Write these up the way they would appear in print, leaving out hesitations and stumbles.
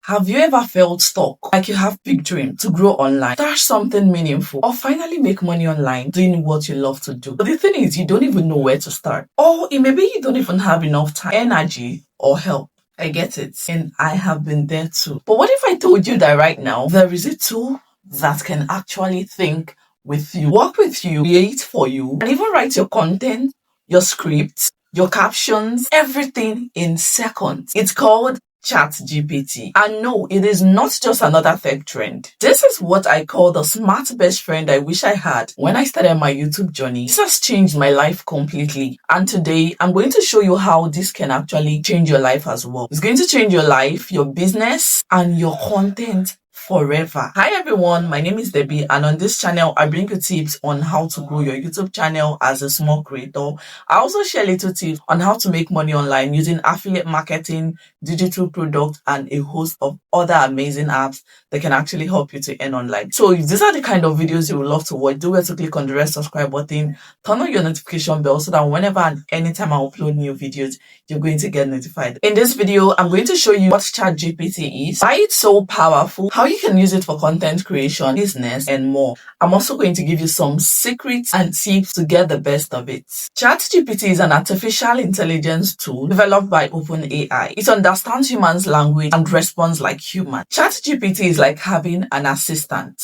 Have you ever felt stuck? Like you have big dream to grow online, start something meaningful, or finally make money online doing what you love to do. But the thing is, you don't even know where to start. Or maybe you don't even have enough time, energy, or help. I get it. And I have been there too. But what if I told you that right now, there is a tool that can actually think with you, work with you, create for you, and even write your content, your scripts, your captions, everything in seconds. It's called Chatgpt. And no, it is not just another tech trend. This is what I call the smart best friend I wish I had when I started my YouTube journey. This has changed my life completely. And today, I'm going to show you how this can actually change your life as well. It's going to change your life, your business, and your content forever. Hi everyone, my name is Debbie, and on this channel I bring you tips on how to grow your YouTube channel as a small creator. I also share little tips on how to make money online using affiliate marketing, digital product, and a host of other amazing apps that can actually help you to earn online. So if these are the kind of videos you would love to watch, do well to click on the red subscribe button, turn on your notification bell so that whenever and anytime I upload new videos, you're going to get notified. In this video, I'm going to show you what Chatgpt is, why it's so powerful, how you can use it for content creation, business, and more. I'm also going to give you some secrets and tips to get the best of it. Chatgpt is an artificial intelligence tool developed by OpenAI. It understands humans' language and responds like humans. Chatgpt is like having an assistant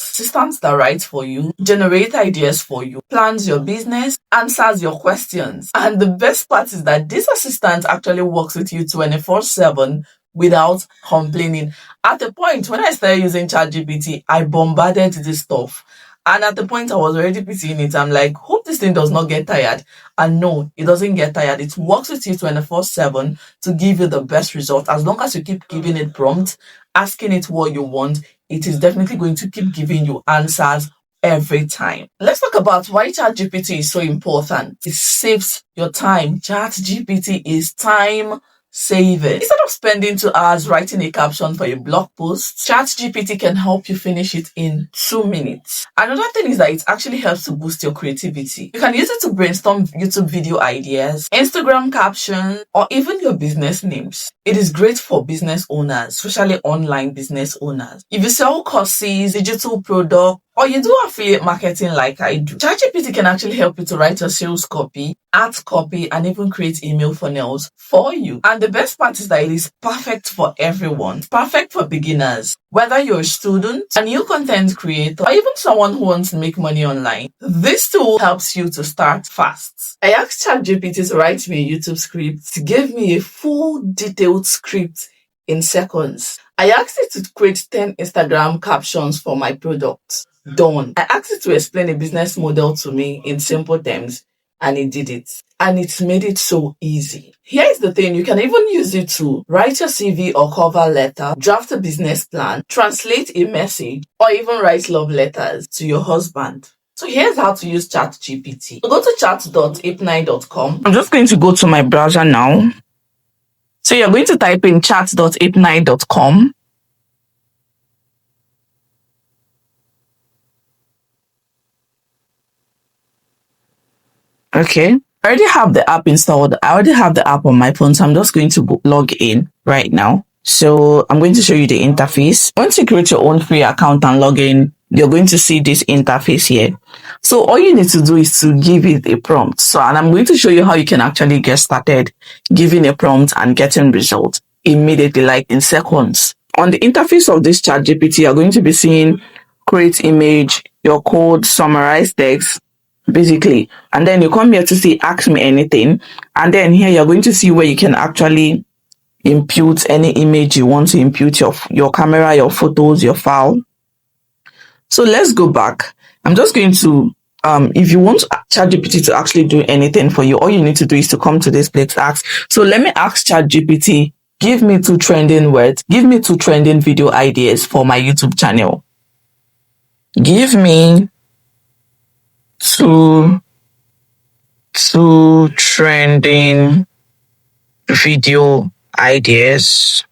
that writes for you, generates ideas for you, plans your business, answers your questions. And the best part is that this assistant actually works with you 24/7 without complaining. At the point when I started using ChatGPT, I bombarded this stuff. And at the point I was already pitying it, I'm like, hope this thing does not get tired. And no, it doesn't get tired. It works with you 24/7 to give you the best result. As long as you keep giving it prompts, asking it what you want, it is definitely going to keep giving you answers every time. Let's talk about why ChatGPT is so important. It saves your time. ChatGPT is time saving. Instead of spending 2 hours writing a caption for a blog post, ChatGPT can help you finish it in 2 minutes. Another thing is that it actually helps to boost your creativity. You can use it to brainstorm YouTube video ideas, Instagram captions, or even your business names. It is great for business owners, especially online business owners. If you sell courses, digital products, or you do affiliate marketing like I do, ChatGPT can actually help you to write your sales copy, art copy, and even create email funnels for you. And the best part is that it is perfect for everyone. It's perfect for beginners. Whether you're a student, a new content creator, or even someone who wants to make money online, this tool helps you to start fast. I asked ChatGPT to write me a YouTube script. It gave me a full detailed script in seconds. I asked it to create 10 Instagram captions for my products. Done. I asked it to explain a business model to me in simple terms, and it did it. And it's made it so easy. Here's the thing, you can even use it to write your CV or cover letter, draft a business plan, translate a message, or even write love letters to your husband. So here's how to use ChatGPT. So go to chat.ape9.com. I'm just going to go to my browser now. So you're going to type in chat.ape9.com. Okay, I already have the app installed. I already have the app on my phone, so I'm just going to log in right now. So I'm going to show you the interface. Once you create your own free account and log in, you're going to see this interface here. So all you need to do is to give it a prompt. And I'm going to show you how you can actually get started giving a prompt and getting results immediately, like in seconds. On the interface of this ChatGPT, you're going to be seeing create image, your code, summarize text, basically. And then you come here to see ask me anything. And then here you're going to see where you can actually impute any image you want to impute, your camera, your photos, your file. So let's go back. I'm just going to, if you want ChatGPT to actually do anything for you, all you need to do is to come to this place, ask. So let me ask ChatGPT, give me 2 trending words, give me 2 trending video ideas for my YouTube channel. Give me two trending video ideas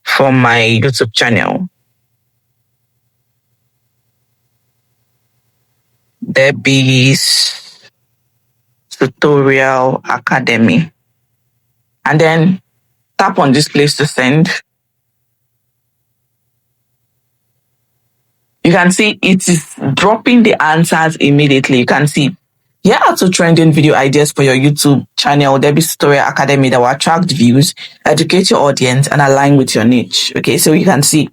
for my YouTube channel. Debbie's Tutorial Academy. And then tap on this place to send. You can see it is dropping the answers immediately. You can see here are 2 trending video ideas for your YouTube channel, Debbie's Tutorial Academy, that will attract views, educate your audience, and align with your niche. Okay, so you can see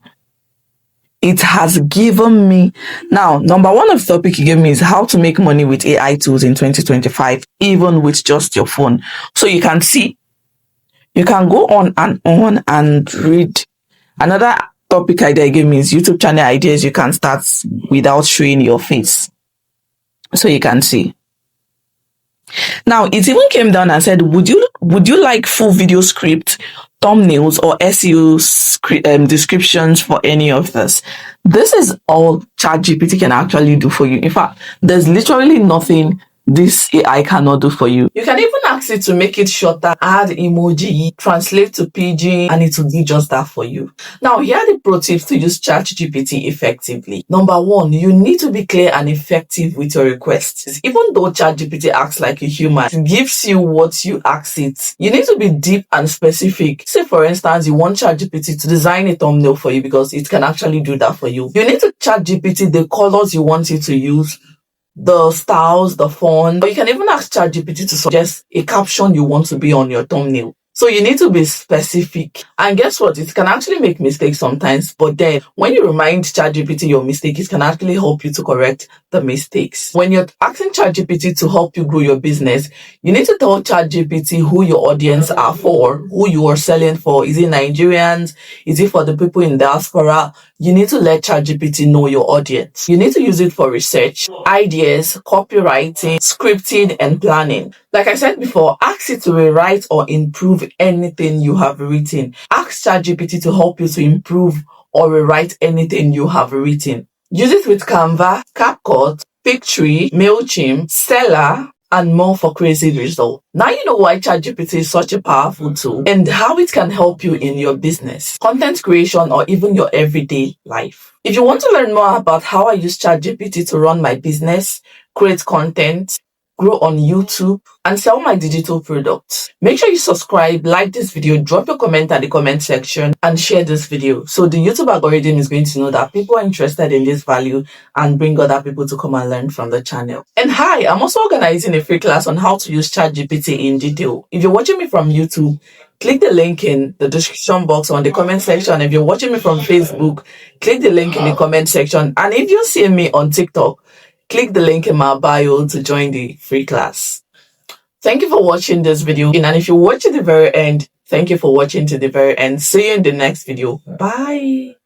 it has given me, now, number one of the topic it gave me is how to make money with AI tools in 2025, even with just your phone. So you can see, you can go on and read. Another topic idea it gave me is YouTube channel ideas you can start without showing your face. So you can see. Now, it even came down and said, would you like full video script, thumbnails, or SEO descriptions for any of this? This is all ChatGPT can actually do for you. In fact, there's literally nothing this AI cannot do for you. You can even ask it to make it shorter, add emoji, translate to pidgin, and it will do just that for you. Now, here are the pro tips to use ChatGPT effectively. Number one, you need to be clear and effective with your requests. Even though ChatGPT acts like a human, it gives you what you ask it. You need to be deep and specific. Say, for instance, you want ChatGPT to design a thumbnail for you because it can actually do that for you. You need to ChatGPT the colors you want it to use, the styles, the font, or you can even ask ChatGPT to suggest a caption you want to be on your thumbnail. So you need to be specific. And guess what? It can actually make mistakes sometimes, but then when you remind ChatGPT your mistake, it can actually help you to correct the mistakes. When you're asking ChatGPT to help you grow your business, you need to tell ChatGPT who your audience are for, who you are selling for. Is it Nigerians? Is it for the people in diaspora? You need to let ChatGPT know your audience. You need to use it for research, ideas, copywriting, scripting, and planning. Like I said before, ask it to rewrite or improve anything you have written. Ask ChatGPT to help you to improve or rewrite anything you have written. Use it with Canva, CapCut, Pictree, MailChimp, Stellar, and more for crazy results. Now you know why ChatGPT is such a powerful tool and how it can help you in your business, content creation, or even your everyday life. If you want to learn more about how I use ChatGPT to run my business, create content, grow on YouTube, and sell my digital products, make sure you subscribe, like this video, drop your comment at the comment section, and share this video so the YouTube algorithm is going to know that people are interested in this value and bring other people to come and learn from the channel. And hi, I'm also organizing a free class on how to use ChatGPT in detail. If you're watching me from YouTube, click the link in the description box or in the comment section. If you're watching me from Facebook, click the link in the comment section. And if you're seeing me on TikTok, click the link in my bio to join the free class. Thank you for watching this video. And if you watch to the very end, thank you for watching to the very end. See you in the next video. Bye.